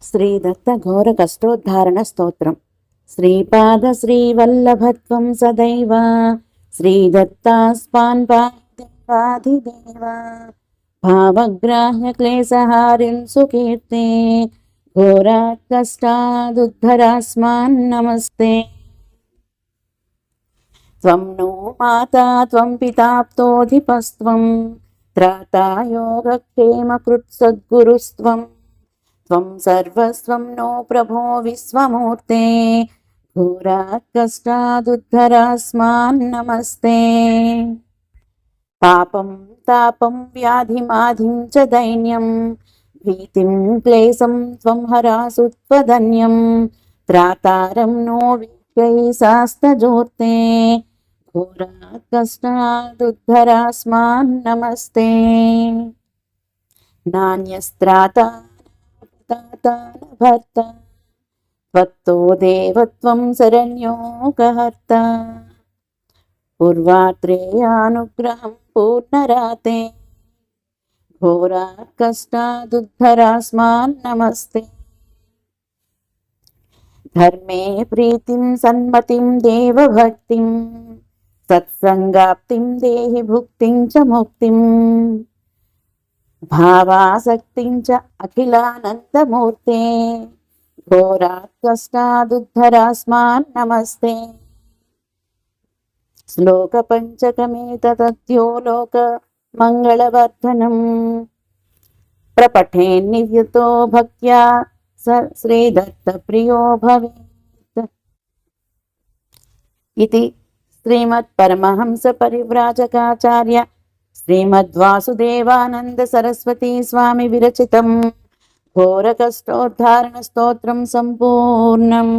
శ్రీదత్త ఘోర కష్టోద్ధారణ స్తోత్రం. శ్రీపాద శ్రీవల్లభత్వం సదైవ శ్రీదత్తాస్పాన్ పాదిదేవ భావగ్రాహ్య క్లేశహారిం సుకీర్తే ఘోరాత్ కష్టాదుద్ధరాస్మాన్ నమస్తే. త్వం నో మాతా త్వం పితాప్తోధిపస్త్వం త్రాతా యోగక్షేమకృత్ సద్గురుస్త్వం త్వం సర్వస్వం నో ప్రభో విశ్వమూర్తే ఘోరాత్ కష్టాదుద్ధరాస్మాన్ నమస్తే. పాపం తాపం వ్యాధిమాధిం చ దైన్యం భీతిం క్లేశం త్వం హరాసు త్వదన్యం త్రాతారం నో విశ్వై శాస్తజోర్తే ఘోరాత్ కష్టాదుద్ధరాస్మాన్ నమస్తే. నాన్యస్త్రాతా భర్త త్వత్తో దేవత్వం శరణ్యోకహర్త పూర్వాత్రేయానుగ్రహం పూర్ణరాతే ఘోరాత్ కష్టాదుద్ధరాస్మాన్ నమస్తే. ధర్మే ప్రీతిం సన్మతిం దేవభక్తిం సత్సంగాప్తిం దేహి భుక్తిం చ ముక్తిం భావాసక్తిం చ అఖిలానందమూర్తే ఘోరాత్ కష్టాదుద్ధరాస్మాన్ నమస్తే. శ్లోక పంచకమేతద్యో లోక మంగళవర్ధనం ప్రపఠేన్నియతో భక్త్యా స శ్రీదత్త ప్రియో భవేత్. ఇది శ్రీమద్ పరమహంస పరివ్రాజకాచార్య శ్రీమద్వాసుదేవానంద సరస్వతీ స్వామి విరచితం ఘోర కష్టోద్ధారణ స్తోత్రం సంపూర్ణం.